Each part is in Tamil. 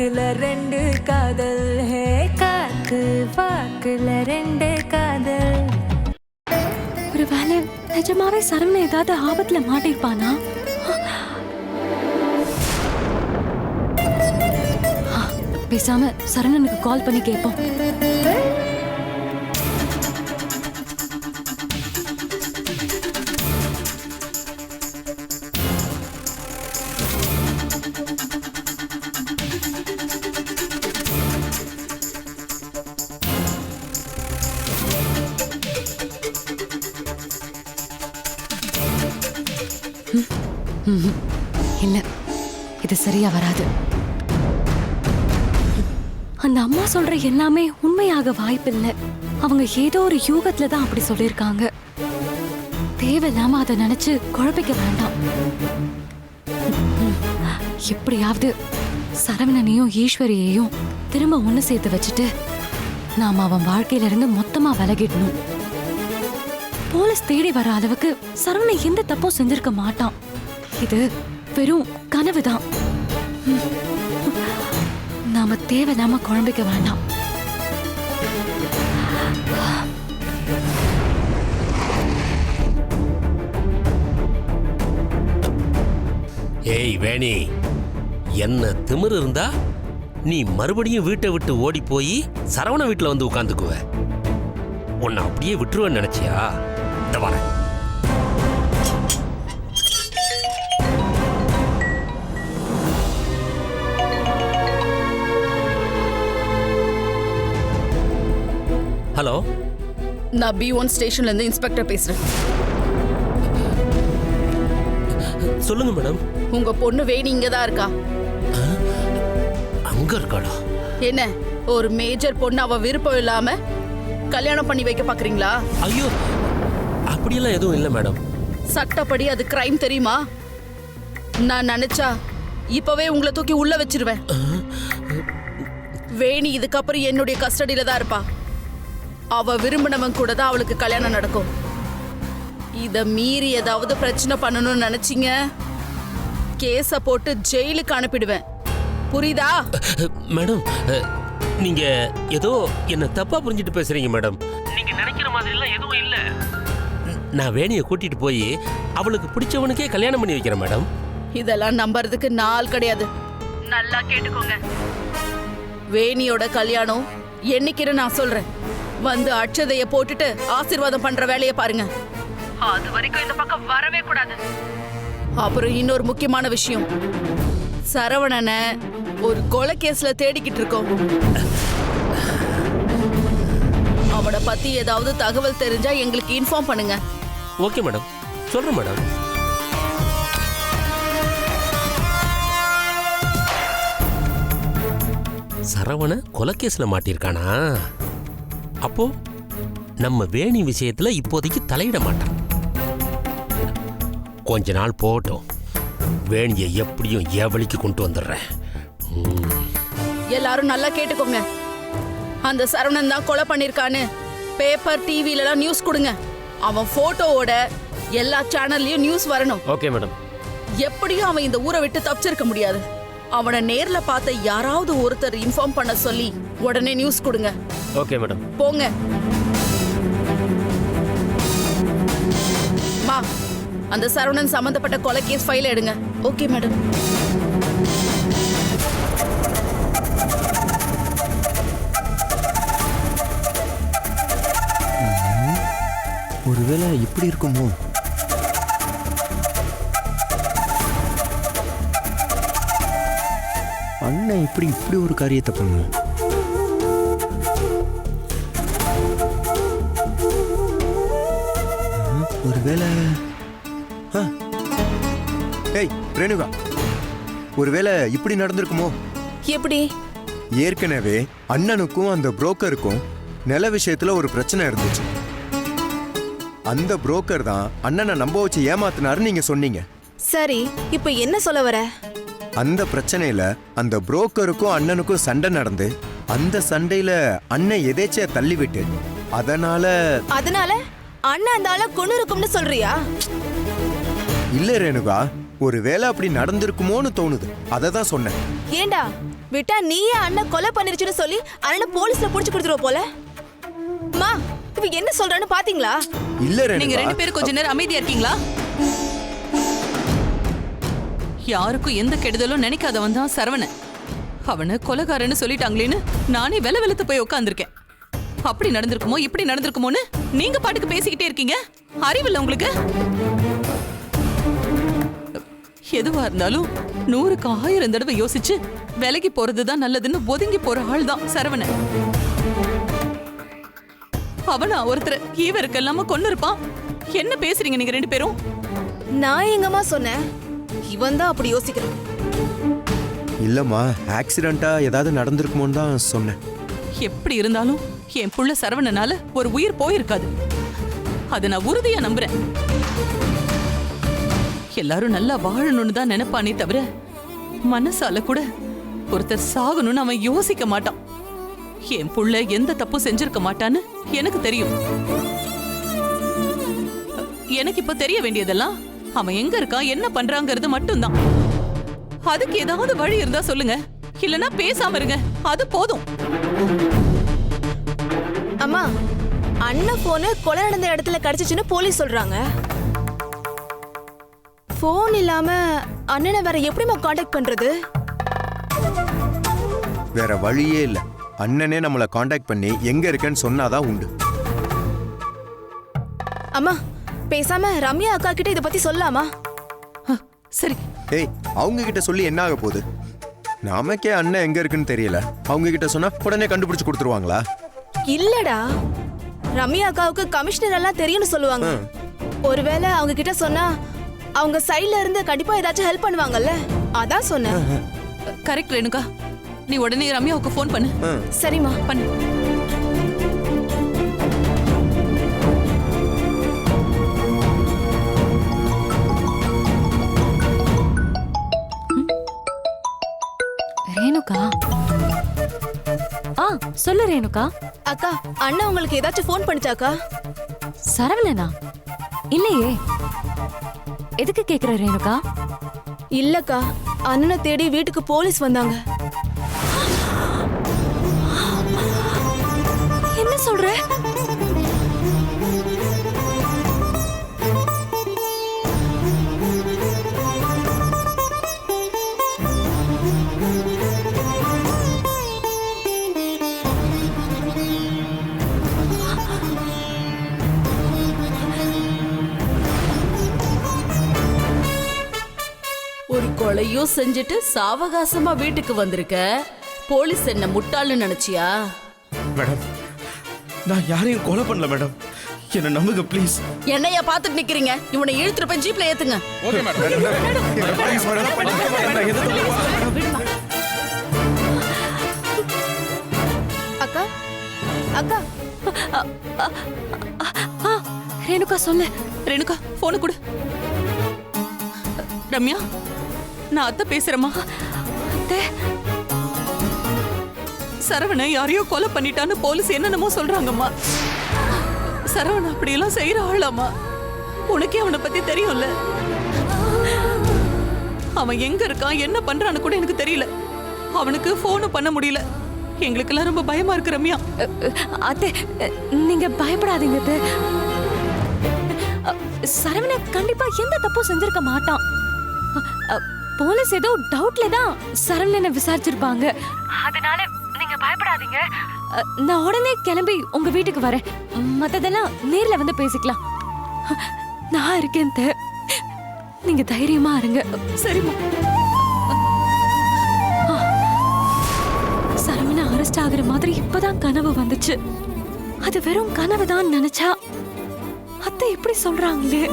வாக்குல ரெண்டு காதல் ஹே காத்து வாக்குல ரெண்டு காதல். ஒரு வேலை நிஜமாவே சரவணன் ஏதாவது ஆபத்துல மாட்டிருப்பானா? பேசாம சரவணனுக்கு கால் பண்ணி கேட்போம். இல்ல, இது சரியா வராது. அந்த அம்மா சொல்ற எல்லாமே உண்மையாக வாய்ப்பில்லை. அவங்க ஏதோ ஒரு யூகத்துல தான் அப்படி சொல்லிருக்காங்க. தேவையில்லாம அதை நினைச்சு குழப்பிக்க வேண்டாம். எப்படியாவது சரவணனையும் ஈஸ்வரியையும் திரும்ப ஒண்ணு சேர்த்து வச்சுட்டு நாம அவன் வாழ்க்கையில இருந்து மொத்தமா விலகிடணும். போலீஸ் தேடி வர அளவுக்கு சரவணன் எந்த தப்பும் செஞ்சிருக்க மாட்டான். இது வெறும் கனவுதான். நாம தேவையில்லாம குழம்பிக்க வேண்டாம். ஏய் வேணி, என்ன திமிரு இருந்தா நீ மறுபடியும் வீட்டை விட்டு ஓடி போய் சரவண வீட்டுல வந்து உட்காந்துக்குவ. உன்னை அப்படியே விட்டுருவேன்னு நினைச்சியா? இந்த வரேன். ஹலோ, நான் B1 ஸ்டேஷன்ல இருந்து இன்ஸ்பெக்டர் பேசுறேன். சொல்லுங்க மேடம். உங்க பொண்ணு வேணி இங்க தான் இருக்கா? அங்க இருக்காடா? என்ன ஒரு மேஜர் பொண்ணு அவ விருப்பம் இல்லாம கல்யாணம் பண்ணி வைக்க பாக்குறீங்களா? ஐயோ, அப்படியெல்லாம் எதுவும் இல்லை மேடம். சட்டப்படி அது கிரைம் தெரியுமா? நான் நினைச்சா இப்பவே உங்களை தூக்கி உள்ள வச்சிருவேன். வேணி இதுக்கப்புறம் என்னுடைய கஸ்டடியில தான் இருப்பா. அவ விரும்பினவன் கூட தான் அவளுக்கு கல்யாணம் நடக்கும். இத மீறி ஏதாவது பிரச்சனை பண்ணணும்னு நினைச்சீங்க, கேஸ போட்டு ஜெயிலுக்கு அனுப்பிடுவேன். புரியுதா? மேடம், நீங்க ஏதோ என்ன தப்பா புரிஞ்சிட்டு பேசுறீங்க மேடம். நீங்க நினைக்கிற மாதிரி எல்லாம் எதுவும் இல்ல. நான் வேணியை கூட்டிட்டு போய் அவளுக்கு பிடிச்சவனுக்கே கல்யாணம் பண்ணி வைக்கிறேன் மேடம். இதெல்லாம் நம்புறதுக்கு நாள் கிடையாது. நல்லா கேட்டுக்கோங்க. வேணியோட கல்யாணம் என்னைக்குன்னு நான் சொல்றேன். வந்து அட்சதைய போட்டுட்டு ஆசீர்வாதம் பண்ற வேலையை பாருங்க. அது வரைக்கும் இந்த பக்கம் வரவே கூடாது. அப்புறம் இன்னொரு முக்கியமான விஷயம், சரவணனை ஒரு கொலை கேஸ்ல தேடிக்கிட்டு இருக்கோம். அவனை பத்தி ஏதாவது தகவல் தெரிஞ்சா எங்களுக்கு இன்ஃபார்ம் பண்ணுங்க. ஓகே மேடம், சொல்றேன் மேடம். சரவண கொலைகேஸ்ல மாட்டிருக்கானா? அப்போ நம்ம வேணி விஷயத்துல இப்போதைக்கு தலையிட மாட்டான். கொஞ்ச நாள் போகட்டும், வேணியை எப்படியும் எவளிக்கு கொண்டு வந்துடுறேன். எல்லாரும் நல்லா கேட்டுக்கோங்க. அந்த சரவணன் தான் கொலை பண்ணிருக்கான்னு பேப்பர் டிவில எல்லாம் நியூஸ் கொடுங்க. அவன் போட்டோவோட எல்லா சேனல்லயும் நியூஸ் வரணும். Okay madam. எப்படியும் அவன் இந்த ஊரை விட்டு தப்பிச்சிருக்க முடியாது. அவனை நேர்ல பார்த்த யாராவது ஒருத்தர் இன்ஃபார்ம் பண்ண சொல்லி உடனே நியூஸ் கொடுங்க. Okay madam. போங்க. மா, அந்த சரவணன் சம்பந்தப்பட்ட கொலை கேஸ் ஃபைல் எடுங்க. Okay madam. ஒருவேளை இப்படி இருக்குமோ? அண்ணன் இப்படி ஒரு காரியத்தை பண்ணும். ஒருவேளை ஏய் ரேணுகா, ஒருவேளை இப்படி நடந்திருக்குமோ? எப்படி? ஏற்கனவே அண்ணனுக்கும் அந்த புரோக்கருக்கும் நில விஷயத்துல ஒரு பிரச்சனை இருந்துச்சு. அந்த புரோக்கர் தான் அண்ணனை நம்ப வச்சு ஏமாத்தினாரு நீங்க சொன்னீங்க. சரி, இப்ப என்ன சொல்ல வர? அந்த பிரச்சனையில அந்த புரோக்கருக்கும் அண்ணனுக்கும் சண்டை நடந்து அந்த சண்டையில அண்ணன் எதேச்சையா தள்ளிவிட்டு அதனால அண்ணன் அந்த ஆள கொண்டு இருக்கும்னு சொல்றியா? இல்ல ரேணுகா, ஒருவேளை அப்படி நடந்திருக்குமோன்னு தோணுது அதை தான் சொன்னேன். ஏண்டா விட்டா நீயே அண்ணன் கொலை பண்ணிருச்சுன்னு சொல்லி அண்ணனை போலீஸ்ல புடிச்சு கொடுத்துருவ போல. மா இவ என்ன சொல்றான்னு பாத்தீங்களா? இல்ல நீங்க ரேணுகா, 2 பேரும் கொஞ்ச நேரம் அமைதியா இருக்கீங்களா? யாருக்கும் எந்த கெடுதலும் நினைக்காதவன் தான் சரவணன். அவனை கொலைகாரன்னு சொல்லிட்டாங்களேன்னு நானே வெளுத்து போய் உட்காந்துருக்கேன். அப்படி நடந்திருக்குமோ இப்படி நடந்திருக்குமோன்னு நீங்க பாட்டுக்கு பேசிக்கிட்டே இருக்கீங்க. அறிவில்லை உங்களுக்கு? எதுவா இருந்தாலும் 100க்கு 1000 தடவை யோசிச்சு விலகி போறதுதான் நல்லதுன்னு ஒதுங்கி போற ஆள் தான் சரவணன். அவனா ஒருத்தர் இவருக்கெல்லாம கொன்னு இருப்பான். என்ன பேசுறீங்க நீங்க 2 பேரும்? நான் எங்கம்மா சொன்னேன்? இவன் தான் அப்படி யோசிக்கிறான். இல்லம்மா ஆக்சிடென்ட்டா ஏதாவது நடந்திருக்குமோன்னு தான் சொன்னேன். எப்படி இருந்தாலும் என் புள்ள சரவணனால ஒரு உயிர் போயிருக்காது. அதை நான் உறுதியா நம்புறேன். எல்லாரும் நல்லா வாழணும்னு தான் நினைப்பானே தவிர மனசால கூட ஒருத்தர் சாகணும்னு அவன் யோசிக்க மாட்டான். என் புள்ள எந்த தப்பு செஞ்சிருக்க மாட்டான்னு எனக்கு தெரியும். எனக்கு இப்ப தெரிய வேண்டியதெல்லாம் அவன் எங்க இருக்கான் என்ன பண்றாங்கிறது மட்டும்தான். அதுக்கு ஏதாவது வழி இருந்தா சொல்லுங்க, இல்லனா பேசாம இருங்க, அது போதும். அம்மா அண்ணன் போனு கொலை நடந்த இடத்துல கிடைச்சிச்சுன்னு போலீஸ் சொல்றாங்க. போன் இல்லாம அண்ணனை வேற எப்படிமா காண்டாக்ட் பண்றது? வேற வழியே இல்ல. அண்ணனே நம்மளை காண்டாக்ட் பண்ணி எங்க இருக்கேன்னு சொன்னாதான் உண்டு. அம்மா பேசாம ரம்யா அக்கா கிட்ட இத பத்தி சொல்லாமா? சரி, ஏய் அவங்க கிட்ட சொல்லி என்ன ஆக போகுது? நமக்கே அண்ணன் எங்க இருக்குன்னு தெரியல. அவங்க கிட்ட சொன்னா உடனே கண்டுபிடிச்சு கொடுத்துருவாங்களா? இல்லடா, ரம்யா அக்காவுக்கு கமிஷனர் எல்லாம் தெரியும்னு சொல்லுவாங்க. ஒருவேளை அவங்க கிட்ட சொன்னா அவங்க சைடுல இருந்து கண்டிப்பா ஏதாச்சும் ஹெல்ப் பண்ணுவாங்கல்ல, அதான் சொன்னேன். கரெக்ட் ரேணுகா. நீ உடனே ரம்யாவுக்கு ஃபோன் பண்ணு. சரிம்மா பண்ணு. ரேணுகா. சொல்லு ரேணுகா. அக்கா அண்ணன் உங்களுக்கு ஏதாச்சும் ஃபோன் பண்ணிச்சாக்கா? சரவணனா? இல்லையே. எதுக்கு கேக்குற ரேணுகா? இல்லக்கா, அண்ணனை தேடி வீட்டுக்கு போலீஸ் வந்தாங்க. என்ன சொல்ற? ஒரு கொலையும் செஞ்சுட்டு சாவகாசமா வீட்டுக்கு வந்திருக்க. போலீஸ் என்ன முட்டாள்னு நினைச்சியா? மேடம், நான் யாரையும் கொலை பண்ணல மேடம். என்ன நம்புங்க ப்ளீஸ். என்னையா பார்த்துட்டு நிக்கிறீங்க? இவனை இழுத்துட்டு போய் ஜீப்ல ஏத்துங்க. Okay madam. அக்கா அக்கா ரேணுகா சொல்லு. ரேணுகா போன கொடு. ரம்யா, நான் அத்தை பேசுறேம்மா. சரவண யாரையோ கொலை பண்ணிட்டான்னு போலீஸ் என்னென்னமோ சொல்றாங்கம்மா. சரவண அப்படியெல்லாம் செய்யற ஆளாமா? உனக்கே அவனை பத்தி தெரியும்ல. அவன் எங்க இருக்கான் என்ன பண்றான்னு கூட எனக்கு தெரியல. அவனுக்கு போனும் பண்ண முடியல. எங்களுக்கெல்லாம் ரொம்ப பயமா இருக்கு ரம்யா. அத்தை நீங்க பயப்படாதீங்க அத்தை. சரவண கண்டிப்பா எந்த தப்பும் செஞ்சிருக்க மாட்டான். போலீஸ் ஏதோ டவுட்ல தான் சரவணனை விசாரிச்சிருப்பாங்க. அதனால நீங்க பயப்படாதீங்க. நான் உடனே கிளம்பி உங்க வீட்டுக்கு வரேன். மத்ததெல்லாம் நேர்ல வந்து பேசிக்கலாம். நான் இருக்கேன். நீங்க தைரியமா இருங்க. சரிம்மா. சரவண அரெஸ்ட் ஆகுற மாதிரி இப்பதான் கனவு வந்துச்சு. அது வெறும் கனவு தான் நினைச்சா அத்தை இப்படி சொல்றாங்களே.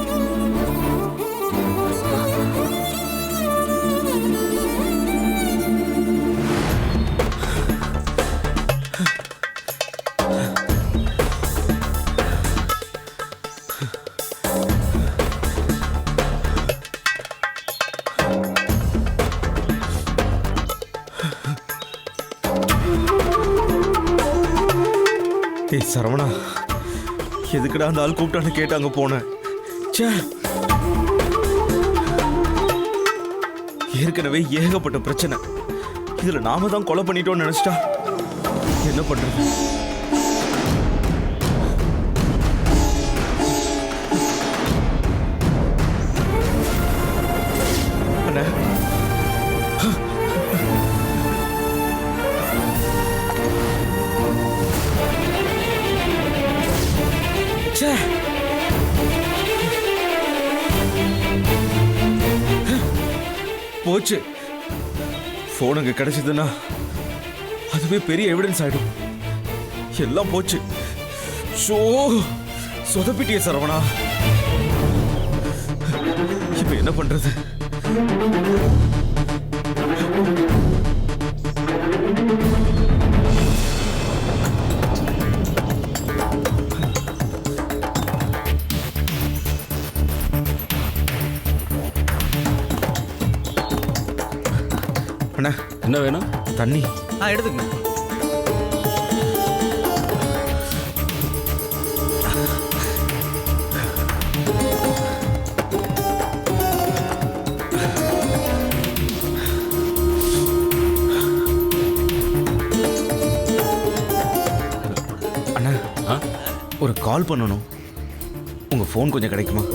ஏய் சரவணா, எதுக்குடா அந்த ஆள் கூப்பிட்டான்னு கேட்டாங்க போனேன். ச்சே. ஏற்கனவே ஏகப்பட்ட பிரச்சனை. இதுல நாம தான் கொலை பண்ணிட்டோம்னு நினைச்சிட்டா என்ன பண்றது? அண்ணா, ச்சே. போச்சு. போன் அங்க கிடைச்சதுன்னா அதுவே பெரிய எவிடன்ஸ் ஆயிடும். எல்லாம் போச்சு. ஷோ சொதப்பிட்டிய சரவணா. இப்ப என்ன பண்றது? அண்ணா, என்ன வேணும்? தண்ணி. எடுத்துக்கங்க. அண்ணா, ஒரு கால் பண்ணணும். உங்க ஃபோன் கொஞ்சம் கிடைக்குமா?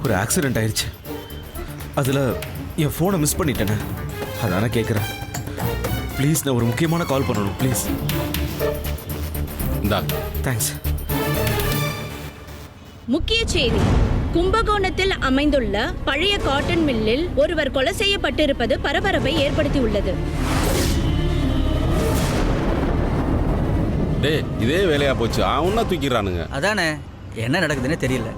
ஒரு ஆக்சிடென்ட் ஆயிடுச்சு. அதுல என் ஃபோனை மிஸ் பண்ணிட்டேனே, அதான கேட்குறேன். ப்ளீஸ், நான் ஒரு முக்கியமான கால் பண்ணணும் ப்ளீஸ். இந்தா. தேங்க்ஸ். முக்கிய செய்தி: கும்பகோணத்தில் அமைந்துள்ள பழைய காட்டன் மில்லில் ஒருவர் கொலை செய்யப்பட்டிருப்பது பரபரப்பை ஏற்படுத்தியுள்ளது. டேய், இதே வேலையா போச்சு. அவனா தூக்கிறானுங்க. அதானே, என்ன நடக்குதுன்னே தெரியல.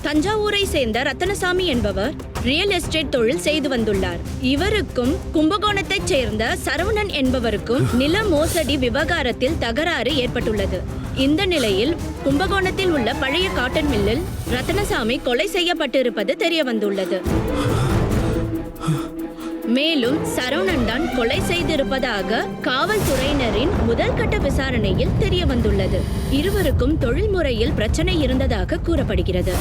தஞ்சாவூரை சேர்ந்த ரத்தனசாமி என்பவர் ரியல் எஸ்டேட் தொழில் செய்து வந்துள்ளார். இவருக்கும் கும்பகோணத்தைச் சேர்ந்த சரவணன் என்பவருக்கும் நில மோசடி விவகாரத்தில் தகராறு ஏற்பட்டுள்ளது. இந்த நிலையில் கும்பகோணத்தில் உள்ள பழைய காட்டன் மில்லில் ரத்தனசாமி கொலை செய்யப்பட்டிருப்பது தெரிய வந்துள்ளது. மேலும் சரவணன் தான் கொலை செய்திருப்பதாக காவல்துறையினரின் முதல்கட்ட விசாரணையில் தெரிய வந்துள்ளது. இருவருக்கும் தொழில் முறையில் பிரச்சனை இருந்ததாக கூறப்படுகிறது.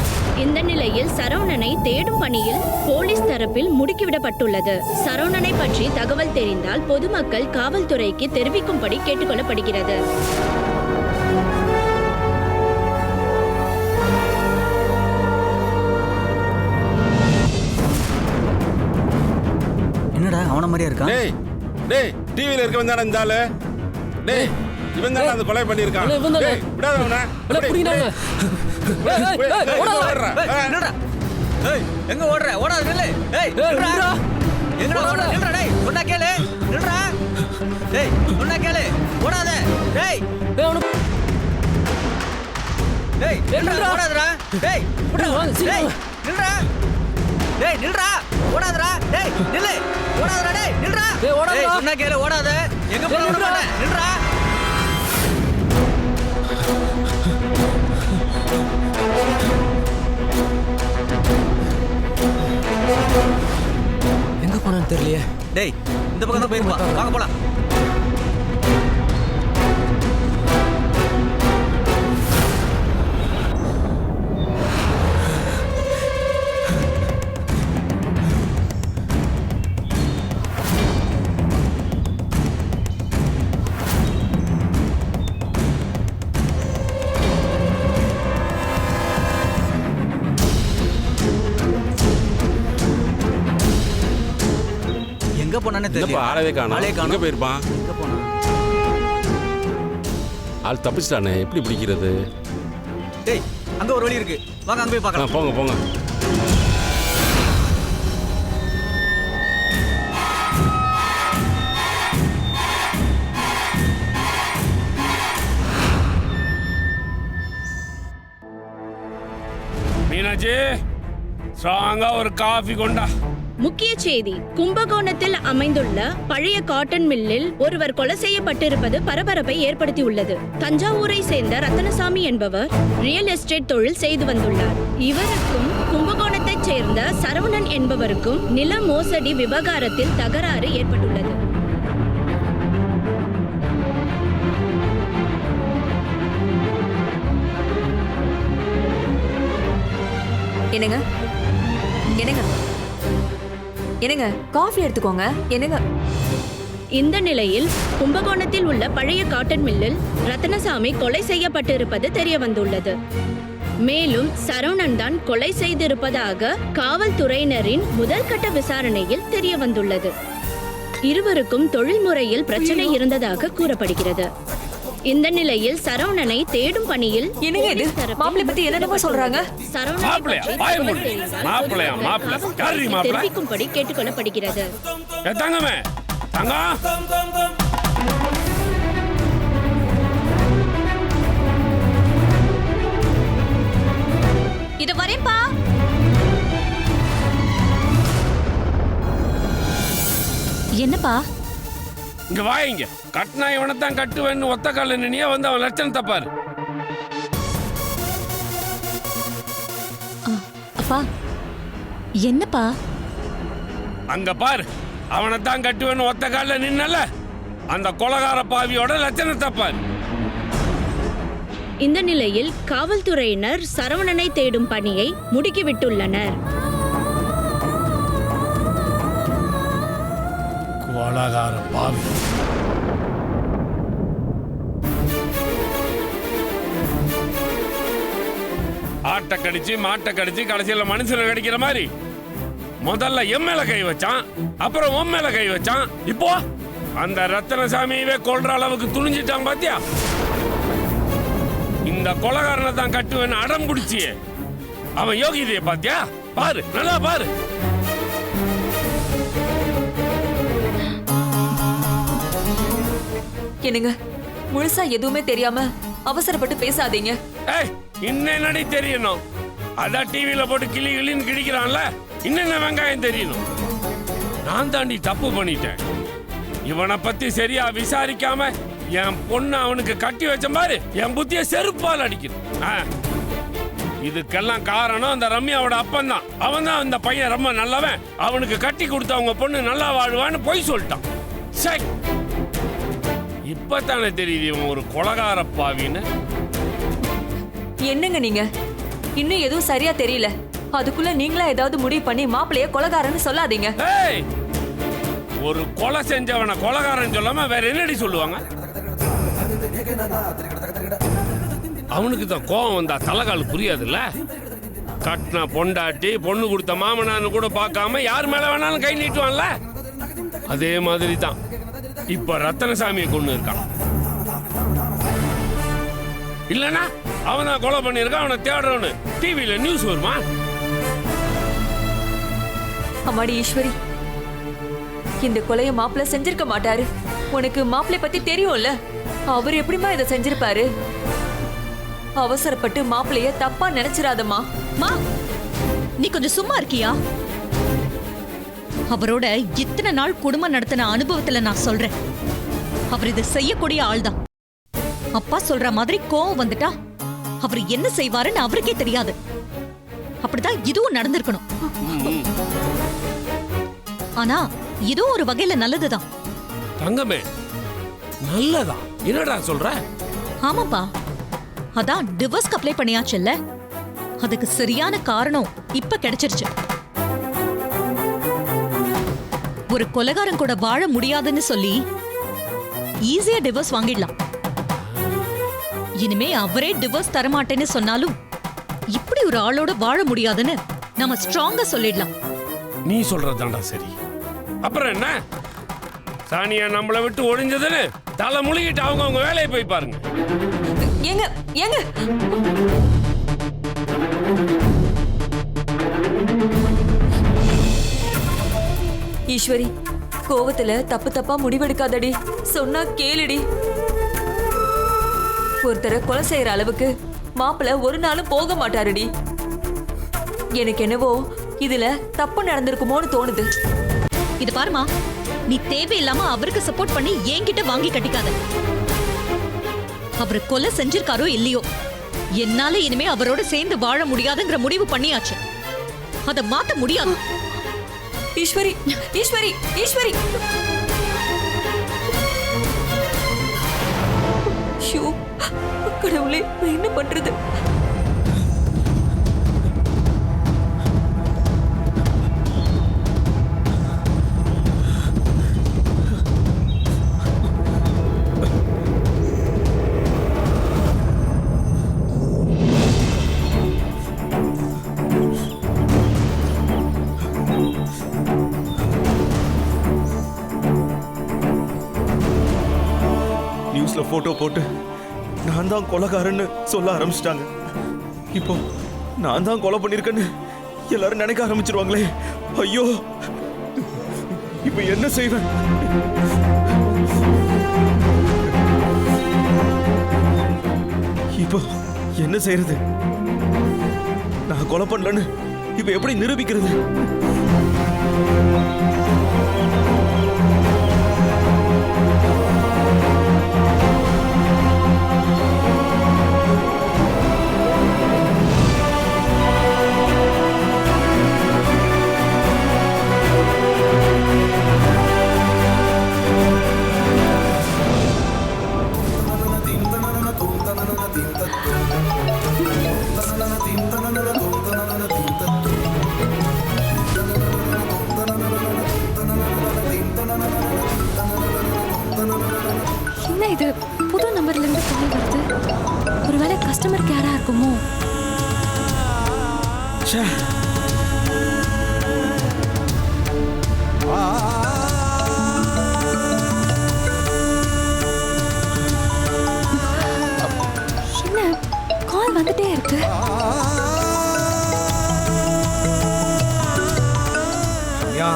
இந்த நிலையில் சரவணனை தேடும் பணியில் போலீஸ் தரப்பில் முடுக்கிவிடப்பட்டுள்ளது. சரவணனை பற்றி தகவல் தெரிந்தால் பொதுமக்கள் காவல்துறைக்கு தெரிவிக்கும்படி கேட்டுக்கொள்ளப்படுகிறது. என்னடா அவன மாதிரியா இருக்கான்? டேய், டேய், டிவில இருக்கவன் தானே இந்த ஆளு. டேய், இவன் தானே அந்த கொலை பண்ணிருக்கான். டேய், விடாத அவனை. நில்றா. ஏய், எங்க ஓடுற? ஓடாத நில்லு. ஏய், நில்றா. எங்கடா ஓடுற? நில்றா டேய். சொன்னா கேளு. நில்றா. டேய், சொன்னா கேளு. ஓடாத. டேய். டேய், நில்றா. ஓடாதடா. டேய், டேய், நில்றா. டேய், நில்றா. ஓடாதடா. டேய், நில்லு. ஓடாதடா டேய். நில்றா. டேய், சொன்னா கேளு. ஓடாத. எங்க போற ஓட மாட்டே. நில்றா. எங்க போனான்னு தெரியலையே. டேய், இந்த பக்கம் தான் போயிருப்பா. வாங்க போலாம். எங்க போனானே தெரியல. ஆளவே காணோம். எங்க போயிருப்பான்? எங்க போனா? ஆள் தப்பிச்சிட்டானே, எப்படி பிடிக்கிறது? டேய், அங்க ஒரு வழி இருக்கு. வாங்க அங்க போய் பார்க்கலாம். போங்க போங்க. மீனாட்சி, ஸ்ட்ராங்கா ஒரு காஃபி கொண்டா. முக்கிய செய்தி: கும்பகோணத்தில் அமைந்துள்ள பழைய காட்டன் மில்லில் ஒருவர் கொலை செய்யப்பட்டிருப்பது பரபரப்பை ஏற்படுத்தியுள்ளது. தஞ்சாவூரை சேர்ந்த ரத்தனசாமி என்பவர் ரியல் எஸ்டேட் தொழில் செய்து வந்துள்ளார். இவருக்கும் கும்பகோணத்தைச் சேர்ந்த சரவணன் என்பவருக்கும் நில மோசடி விவகாரத்தில் தகராறு ஏற்பட்டுள்ளது. என்னங்க என்னங்க என்னங்க காஃபி எடுத்துக்கோங்க என்னங்க. இந்த நிலையில் கும்பகோணத்தில் உள்ள பழைய காட்டன் மில்லில் ரத்னசாமி கொலை செய்யப்பட்டிருப்பது தெரிய வந்துள்ளது. மேலும் சரவணன் தான் கொலை செய்திருப்பதாக காவல்துறையினரின் முதல் கட்ட விசாரணையில் தெரிய வந்துள்ளது. இருவருக்கும் தொழில்முறையில் பிரச்சனை இருந்ததாக கூறப்படுகிறது. இந்த நிலையில் சரவணனை தேடும் பணியில் என்னங்க இது மாப்பிள்ளை பத்தி என்னென்னமோ சொல்றாங்க. தெரிவிக்கும்படி கேட்டுக்கொள்ளப்படுகிறது. இது வரேன்பா. என்னப்பா இங்க வாங்க. கட்டினா இவனைத்தான் கட்டுவேன்னு ஒத்த கால நினையா வந்து அவன் லட்சணத்தை பாரு. அப்பா என்னப்பா? அங்க பாரு, அவனைத்தான் கட்டுவேன்னு ஒத்த கால நின்னல, அந்த கொலகார பாவியோட லட்சணத்தை பாரு. இந்த நிலையில் காவல்துறையினர் சரவணனை தேடும் பணியை முடுக்கிவிட்டுள்ளனர். கொலகார பாவி. ஆட்டை கடிச்சு மாட்டை கடிச்சு கடைசியில் மனுஷனை கடிக்கிற மாதிரி முதல்ல என் மேல கை வச்சான், அப்புறம் உன் மேல கை வச்சான். இப்போ அந்த ரத்னசாமியவே கொல்ற அளவுக்கு துணிஞ்சிட்டான் பாத்தியா? இந்த கொலகாரனை தான் கட்டுவேன்னு அடம் பிடிச்சியே, அவன் யோகிதைய பாத்தியா? பாரு, நல்லா பாரு. என்னங்க முழுசா எதுவுமே தெரியாம அவசரப்பட்டு பேசாதீங்க. ஏய், இன்னடி தெரியணும். அதான் டிவியில போட்டு கிளி கிளின்னு கிழிக்கிறான்ல, இன்னென்ன வெங்காயம் தெரியணும். நான் தாண்டி தப்பு பண்ணிட்டேன். இவனை பத்தி சரியா விசாரிக்காம என் பொண்ணு அவனுக்கு கட்டி வச்ச மாதிரி என் புத்திய செருப்பால் அடிக்கணும். இதுக்கெல்லாம் காரணம் அந்த ரம்யாவோட அப்பன் தான். அவன் தான் அந்த பையன் ரொம்ப நல்லவன், அவனுக்கு கட்டி கொடுத்த அவங்க பொண்ணு நல்லா வாழ்வான்னு பொய் சொல்லிட்டான். சரி, இப்பதானே தெரியுது இவன் ஒரு கொலகார பாவின்னு. என்னங்க நீங்க இன்னும் எதுவும் சரியா தெரியல. அதுக்குள்ள நீங்களா ஏதாவது முடிவு பண்ணி மாப்பிள்ளைய கொலகாரன்னு சொல்லாதீங்க. ஒரு கொலை செஞ்சவனை கொலகாரன் சொல்லாம வேற என்னடி சொல்லுவாங்க? அவனுக்கு தான் கோவம் வந்தா தலைகால் புரியாதுல்ல. கட்டின பொண்டாட்டி பொண்ணு கொடுத்த மாமனான்னு கூட பார்க்காம யார் மேல வேணாலும் கை நீட்டுவான்ல. அதே மாதிரி தான் இப்ப ரத்தனசாமியை கொண்டு இருக்கான். இல்லனா அவன் தான் கொலை பண்ணிருக்கான், அவனை தேடுறவனு டிவியில நியூஸ் வருமா? அம்மாடி ஈஸ்வரி, இந்த கொலைய மாப்பிள்ளை செஞ்சிருக்க மாட்டாரு. உனக்கு மாப்பிள்ளை பத்தி தெரியும்ல, அவர் எப்படிமா இதை செஞ்சிருப்பாரு? அவசரப்பட்டு மாப்பிள்ளைய தப்பா நினைச்சிராதம்மா. மா, நீ கொஞ்சம் சும்மா இருக்கியா? அவரோட இத்தனை நாள் குடும்பம் நடத்தின அனுபவத்துல நான் சொல்றேன், அவர் இதை செய்யக்கூடிய ஆள்தான். அப்பா சொல்ற மாதிரி கோவம் வந்துட்டா அவர் என்ன செய்வாருன்னு அவருக்கே தெரியாது. அப்படிதான் இதுவும் நடந்திருக்கணும். ஆனா இதுவும் ஒரு வகையில நல்லதுதான். தங்கமே, நல்லதா? என்னடா சொல்ற? ஆமாப்பா, அதான் டிவோர்ஸ்க்கு அப்ளை பண்ணியாச்சுல்ல, அதுக்கு சரியான காரணம் இப்ப கிடைச்சிருச்சு. ஒரு கொலைகாரன் கூட வாழ முடியாதுன்னு சொல்லி ஈஸியா டிவோர்ஸ் வாங்கிடலாம். இனிமே அவரே டிவோர்ஸ் தரமாட்டேன்னு சொன்னாலும் இப்படி ஒரு ஆளோட வாழ முடியாதுன்னு நம்ம ஸ்ட்ராங்கா சொல்லிடலாம். நீ சொல்றதாண்டா சரி. அப்புறம் என்ன, சானியா நம்மளை விட்டு ஒழிஞ்சதுன்னு தலை முழுகிட்டு அவங்க வேலையை போய் பாருங்க. ஏங்க ஏங்க, ஈஸ்வரி, கோவத்துல தப்பு தப்பா முடிவெடுக்காதடி. சொன்னா கேளுடி. ஒருத்தரை கொலை செய்யற அளவுக்கு மாப்பிள்ள ஒரு நாளும் போக மாட்டாருடி. எனக்கு என்னவோ இதுல தப்பு நடந்திருக்குமோன்னு தோணுது. இது பாருமா, நீ தேவையில்லாம அவருக்கு சப்போர்ட் பண்ணி என்கிட்ட வாங்கி கட்டிக்காத. அவரு கொலை செஞ்சிருக்காரோ இல்லையோ, என்னால இனிமே அவரோட சேர்ந்து வாழ முடியாதுங்கிற முடிவு பண்ணியாச்சு. அத மாத்த முடியாது. ஈஸ்வரி, ஈஸ்வரி, ஈஸ்வரி. ஷோ, கடவுளே, என்ன பண்றது? நியூஸ்ல போட்டோ போட்டு நான் தான் கொலைகாரன்னு சொல்ல ஆரம்பிச்சிட்டாங்க. இப்போ நான் தான் கொலை பண்ணிருக்கேன்னு எல்லாரும் நினைக்க ஆரம்பிச்சிருவாங்களே. ஐயோ, இப்போ என்ன செய்வேன்? இப்போ என்ன செய்யறது? நான் கொலை பண்ணலன்னு இப்ப எப்படி நிரூபிக்கிறது? என்ன இது, புது நம்பர்ல இருந்து கால் வருது? ஒருவேளை கஸ்டமர் கேரா இருக்குமோ? ச்சே. என்ன கால் வந்துட்டே இருக்கு? ரம்யா,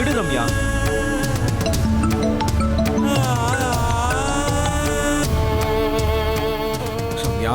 எடு ரம்யா. ரம்யா